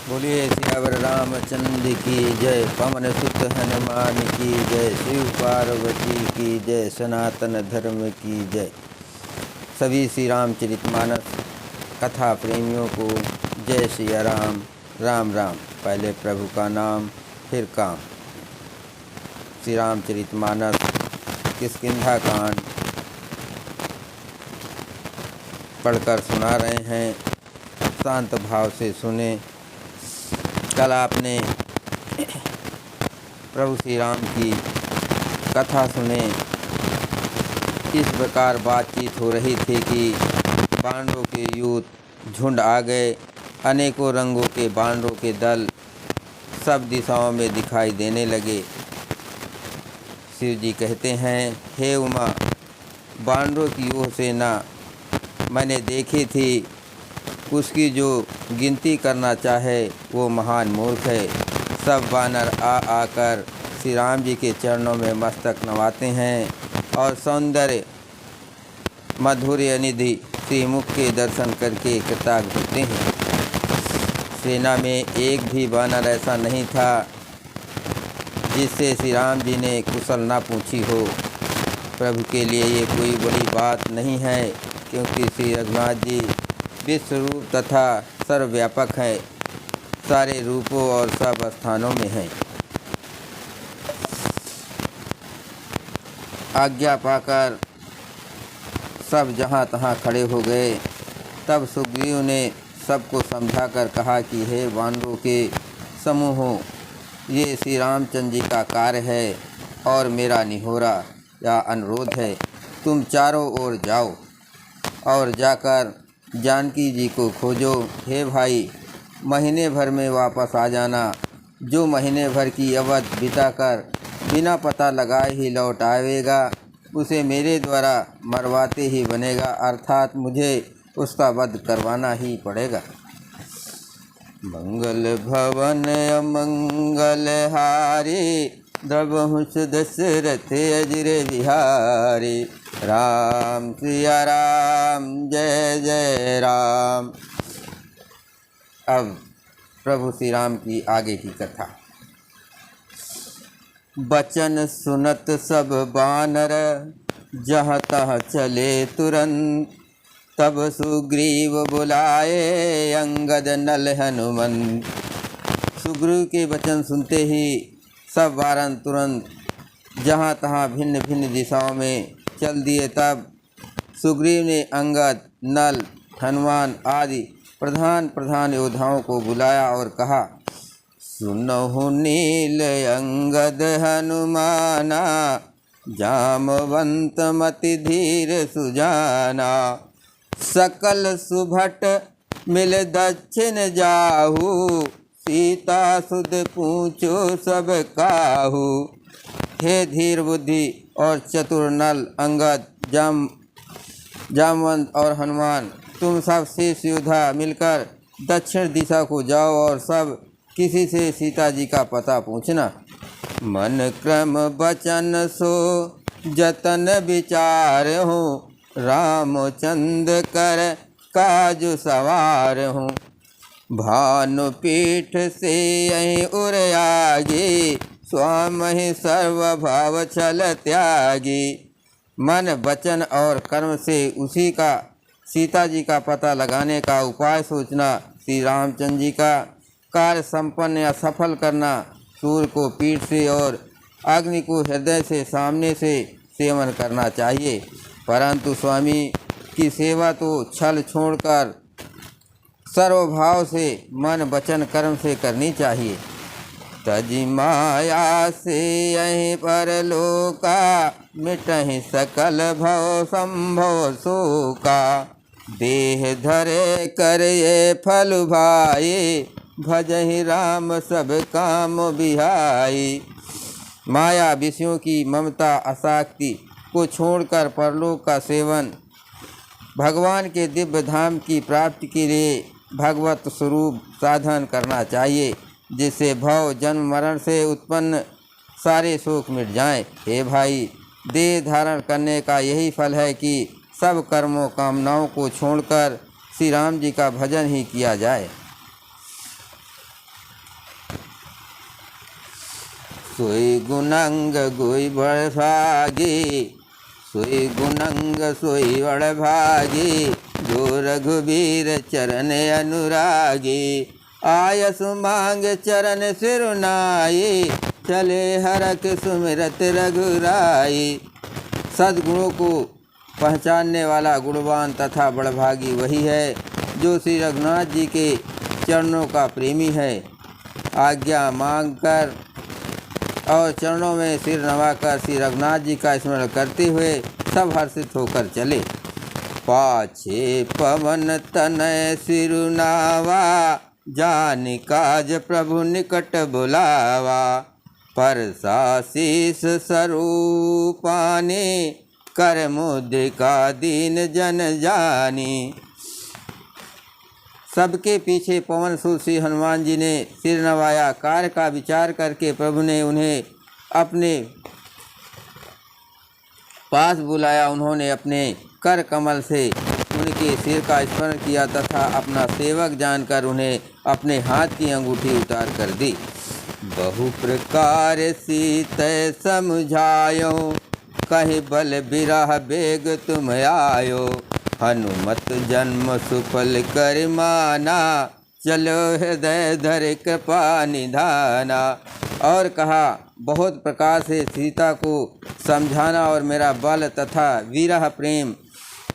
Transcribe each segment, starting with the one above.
बोलिए सियावर रामचंद्र की जय, पवन सुत हनुमान की जय, शिव पार्वती की जय, सनातन धर्म की जय। सभी श्री रामचरितमानस कथा प्रेमियों को जय सिया राम। राम राम। पहले प्रभु का नाम फिर काम। श्री रामचरितमानस किष्किंधा कांड पढ़कर सुना रहे हैं। शांत भाव से सुने। कल आपने प्रभु श्री राम की कथा सुने। इस प्रकार बातचीत हो रही थी कि बानरों के यूथ झुंड आ गए। अनेकों रंगों के बानरों के दल सब दिशाओं में दिखाई देने लगे। शिव जी कहते हैं, हे उमा, बानरों की वो सेना मैंने देखी थी, उसकी जो गिनती करना चाहे वो महान मूर्ख है। सब बानर आकर श्री राम जी के चरणों में मस्तक नवाते हैं और सौंदर्य माधुर्य निधि श्रीमुख के दर्शन करके कृतज्ञ होते हैं। सेना में एक भी बानर ऐसा नहीं था जिससे श्री राम जी ने कुशल ना पूछी हो। प्रभु के लिए ये कोई बड़ी बात नहीं है, क्योंकि श्री रघुनाथ जी विश्व रूप तथा सर्वव्यापक है, सारे रूपों और सब स्थानों में हैं। आज्ञा पाकर सब जहाँ तहाँ खड़े हो गए। तब सुग्रीव ने सबको समझाकर कहा कि हे वानरों के समूहों, ये श्री रामचंद्र जी का कार्य है और मेरा निहोरा या अनुरोध है। तुम चारों ओर जाओ और जाकर जानकी जी को खोजो। हे भाई, महीने भर में वापस आ जाना। जो महीने भर की अवधि बिताकर बिना पता लगाए ही लौट आएगा, उसे मेरे द्वारा मरवाते ही बनेगा, अर्थात मुझे उसका वध करवाना ही पड़ेगा। मंगल भवन अमंगल हारी, द्रवहुष दशरथ अजिर बिहारी। राम सिया राम, जय जय राम। अब प्रभु श्री राम की आगे की कथा। बचन सुनत सब बानर, जहाँ तहाँ चले तुरंत। तब सुग्रीव बुलाए, अंगद नल हनुमंत। सुग्रीव के वचन सुनते ही सब वारन तुरंत जहाँ तहाँ भिन्न भिन्न दिशाओं में चल दिए। तब सुग्रीव ने अंगद, नल, हनुमान आदि प्रधान प्रधान योद्धाओं को बुलाया और कहा, सुनहु नील अंगद हनुमाना, जामवंत मति धीर सुजाना। सकल सुभट मिल दक्षिण जाहू, सीता सुध पूछो सब काहू। हे धीर बुद्धि और चतुर नल, अंगद, जामवंत और हनुमान, तुम सब शेष योद्धा मिलकर दक्षिण दिशा को जाओ और सब किसी से सीता जी का पता पूछना। मन क्रम बचन सो जतन विचार हूँ, रामचंद्र कर काज सवार हूँ। भानु पीठ से यहीं उर आगे, स्वामी सर्वभाव छल त्यागी। मन वचन और कर्म से उसी का सीता जी का पता लगाने का उपाय सोचना। श्री रामचंद्र जी का कार्य संपन्न या सफल करना। सूर्य को पीठ से और अग्नि को हृदय से सामने से सेवन करना चाहिए, परंतु स्वामी की सेवा तो छल छोड़कर सर्वभाव से मन वचन कर्म से करनी चाहिए। तजि माया से यहीं पर लोका, मिटहि सकल भव संभव शोका। देह धरे कर ये फल भाई, भजहि राम सब काम बिहाई। माया विषयों की ममता आसक्ति को छोड़कर परलोक का सेवन, भगवान के दिव्य धाम की प्राप्ति के लिए भगवत स्वरूप साधन करना चाहिए, जिससे भव जन्म मरण से उत्पन्न सारे शोक मिट जाएं। हे भाई, देह धारण करने का यही फल है कि सब कर्मों कामनाओं को छोड़कर श्री राम जी का भजन ही किया जाए। सोई गुणंग गोई बड़ भागी, सोई गुणंग सोई बड़ भागी, जो रघुबीर चरण अनुरागी। आयस मांग चरण सिरुनाई, चले हरख सुमिरत रघुराई। सद्गुणों को पहचानने वाला गुणवान तथा बड़भागी वही है जो श्री रघुनाथ जी के चरणों का प्रेमी है। आज्ञा मांगकर और चरणों में सिर नवाकर श्री रघुनाथ जी का स्मरण करते हुए सब हर्षित होकर चले। पाछे पवन तनय सिरुनावा, जान काज प्रभु निकट बुलावा। परसा शीस स्वरूपाने, कर मुद्रिका दीन जन जानी। सबके पीछे पवन सुत श्री हनुमान जी ने सिर नवाया। कार्य का विचार करके प्रभु ने उन्हें अपने पास बुलाया। उन्होंने अपने कर कमल से उनके सिर का स्मरण किया तथा अपना सेवक जानकर उन्हें अपने हाथ की अंगूठी उतार कर दी। बहु प्रकार सीत समझायो, कहीं बल बिरह बेग तुम आयो। हनुमत जन्म सुफल कर माना, चलो हृदय धर कृपा निधाना। और कहा, बहुत प्रकार से सीता को समझाना और मेरा बल तथा विरह प्रेम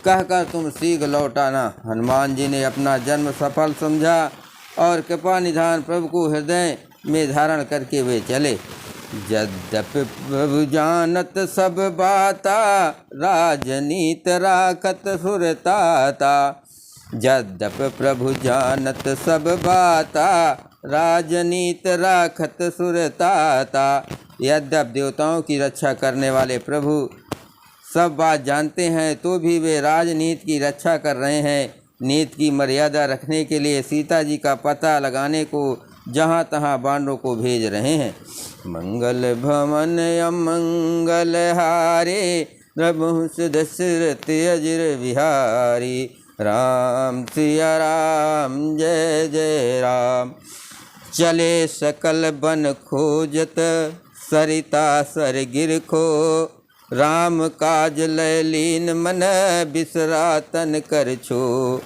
कहकर तुम शीघ्र लौटाना। हनुमान जी ने अपना जन्म सफल समझा और कृपा निधान प्रभु को हृदय में धारण करके वे चले। यद्यपि प्रभु जानत सब बाता, राजनीत राखत सुरताता। यद्यपि प्रभु जानत सब बाता, राजनीत राखत सुरताता। यद्यपि देवताओं की रक्षा करने वाले प्रभु सब बात जानते हैं तो भी वे राजनीति की रक्षा कर रहे हैं। नीति की मर्यादा रखने के लिए सीता जी का पता लगाने को जहाँ तहाँ बांडों को भेज रहे हैं। मंगल भवन अमंगल हारे, प्रभु दशरथ अजर बिहारी। राम सिया राम जय जय राम। चले सकल बन खोजत, सरिता सर गिर खो। राम काज लय लीन मन, बिसरा तन कर छो।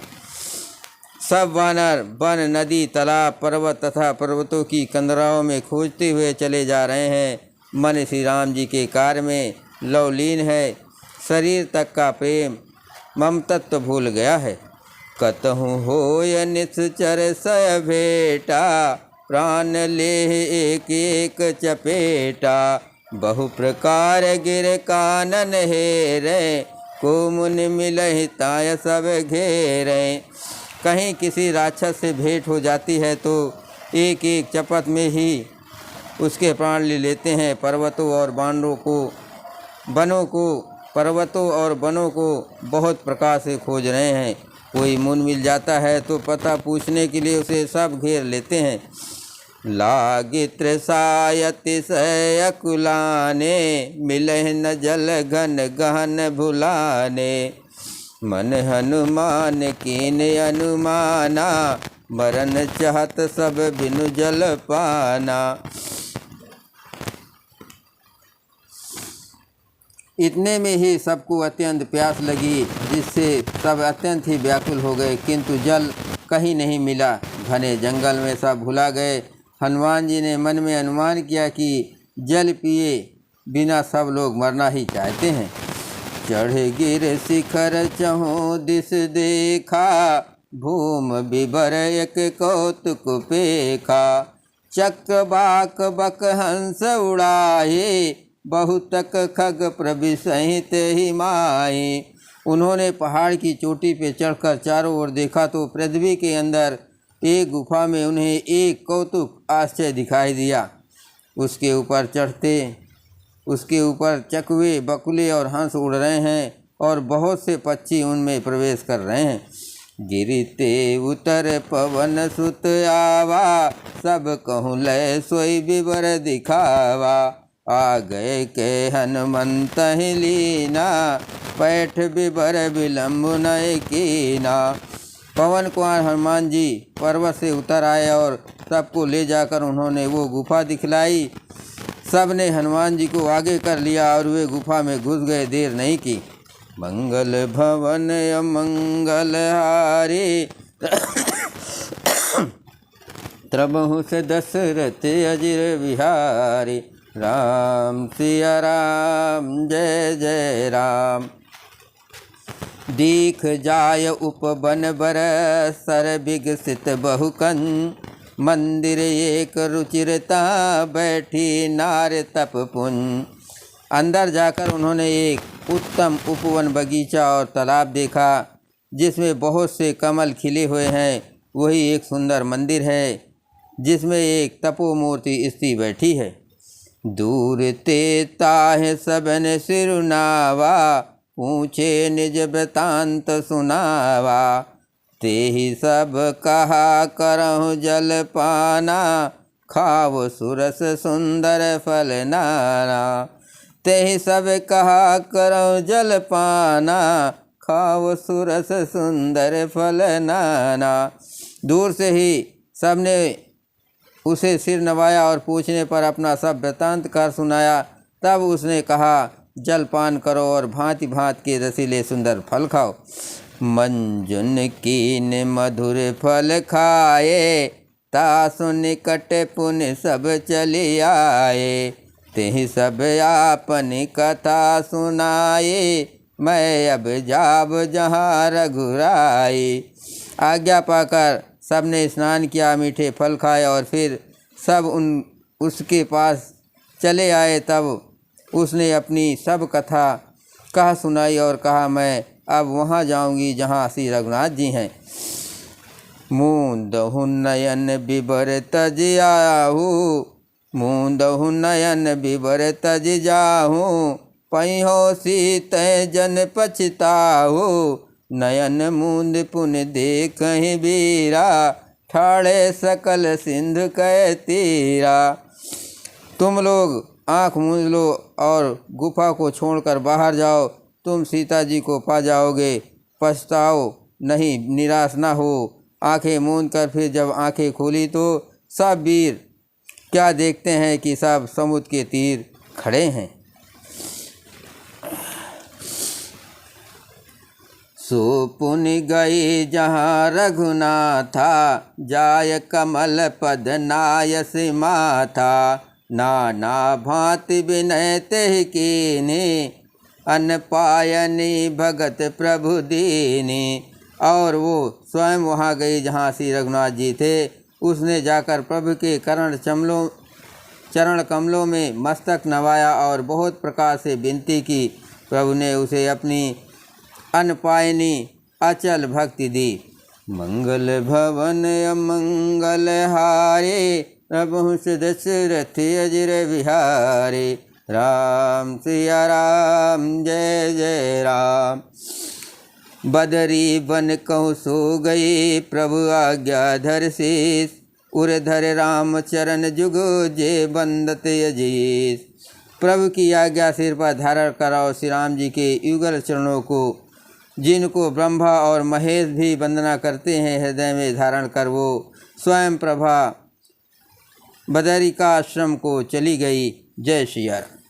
सब वानर वन, नदी, तालाब, पर्वत तथा पर्वतों की कंदराओं में खोजते हुए चले जा रहे हैं। मन श्री राम जी के कार्य में लवलीन है। शरीर तक का प्रेम ममतत्व भूल गया है। कतहु होय निश्चर सय भेटा, प्राण ले एक एक चपेटा। बहु प्रकार गिर कानन हेरे, को मुनि मिलहि ताय सब घेरे। कहीं किसी राक्षस से भेंट हो जाती है तो एक एक चपत में ही उसके प्राण ले लेते हैं। पर्वतों और बनों को बहुत प्रकार से खोज रहे हैं। कोई मुन मिल जाता है तो पता पूछने के लिए उसे सब घेर लेते हैं। लागे त्रिसायतिशय अकुलाने, मिलह न जल घन गहन भुलाने। मन हनुमान कीन अनुमाना, मरन चाहत सब बिनु जल पाना। इतने में ही सबको अत्यंत प्यास लगी, जिससे सब अत्यंत ही व्याकुल हो गए, किंतु जल कहीं नहीं मिला। घने जंगल में सब भुला गए। हनुमान जी ने मन में अनुमान किया कि जल पिए बिना सब लोग मरना ही चाहते हैं। चढ़ गिर शिखर चहु दिस देखा, भूम बिबर एक कौतुक पेखा। चक्र बाक बक हंस उड़ाए, बहुतक खग प्रभि सहित ही माए। उन्होंने पहाड़ की चोटी पे चढ़कर चारों ओर देखा तो पृथ्वी के अंदर एक गुफा में उन्हें एक कौतुक आश्चर्य दिखाई दिया। उसके ऊपर चकवे, बकुले और हंस उड़ रहे हैं और बहुत से पक्षी उनमें प्रवेश कर रहे हैं। गिरते उतर पवन सुत आवा, सब कहूँ लय सोई विवर दिखावा। आ गए के हनुमंत ही लीना, पैठ विवर विलम्ब नय कीना। पवन कुमार हनुमान जी पर्वत से उतर आए और सबको ले जाकर उन्होंने वो गुफा दिखलाई। सब ने हनुमान जी को आगे कर लिया और वे गुफा में घुस गए। देर नहीं की। मंगल भवन अमंगल हारे त्रबहु से दशरथ अजिर बिहारी। राम सिया राम जय जय राम। दीख जाय उपवन बर सर विकसित बहुकन। मंदिर एक रुचिरता बैठी नार तप पुन। अंदर जाकर उन्होंने एक उत्तम उपवन बगीचा और तालाब देखा जिसमें बहुत से कमल खिले हुए हैं। वही एक सुंदर मंदिर है जिसमें एक तपोमूर्ति स्त्री बैठी है। दूर ते ताहे सबन सिरुनावा। पूछे निज वृतांत सुनावा। ते ही सब कहा करहु जल पाना। खाव सुरस सुंदर फल नाना। ते ही सब कहा करहु जल पाना। खाव सुरस सुंदर फल नाना। दूर से ही सबने उसे सिर नवाया और पूछने पर अपना सब वृतांत कर सुनाया। तब उसने कहा, जल पान करो और भांति भांति के रसीले सुंदर फल खाओ। मंजुन कीन मधुर फल खाए। तासु निकट पुण्य सब चले आए। तेहि सब आपन कथा सुनाए। मैं अब जाब जहाँ रघुराई। आज्ञा पाकर सबने स्नान किया, मीठे फल खाए और फिर सब उसके पास चले आए। तब उसने अपनी सब कथा कह सुनाई और कहा, मैं अब वहाँ जाऊँगी जहाँ श्री रघुनाथ जी हैं। मूंदहु नयन बिबर तज आहू। मूंदहु नयन बिबर तज जाहू। पहियो सीत जन पछताहू। नयन मूंद पुन देखहि बीरा। ठाड़े सकल सिंधु कह तीरा। तुम लोग आँख मूंद लो और गुफा को छोड़कर बाहर जाओ। तुम सीता जी को पा जाओगे। पछताओ नहीं, निराश ना हो। आंखें मूंद कर फिर जब आंखें खोली तो सब वीर क्या देखते हैं कि सब समुद्र के तीर खड़े हैं। सो पुन गई जहाँ रघुनाथा। जाय कमल पद नायस माथा। नाना भांति विनय तेहि कीनी। अन पायनी भगत प्रभु दीनी। और वो स्वयं वहाँ गई जहाँ श्री रघुनाथ जी थे। उसने जाकर प्रभु के चरण कमलों में मस्तक नवाया और बहुत प्रकार से विनती की। प्रभु ने उसे अपनी अनपायनी अचल भक्ति दी। मंगल भवन अमंगल हारे। प्रभु दशरथ अजिर बिहारी। राम सिया राम जय जय राम। बदरी बन कहु सो गई। प्रभु आज्ञा धर शीस। उरधर राम चरण जुगो जे बंदत अजीस। प्रभु की आज्ञा सिर पर धारण कराओ श्री राम जी के युगल चरणों को, जिनको ब्रह्मा और महेश भी वंदना करते हैं। हृदय में धारण कर वो स्वयं प्रभा बदरिका आश्रम को चली गई। जय श्री राम।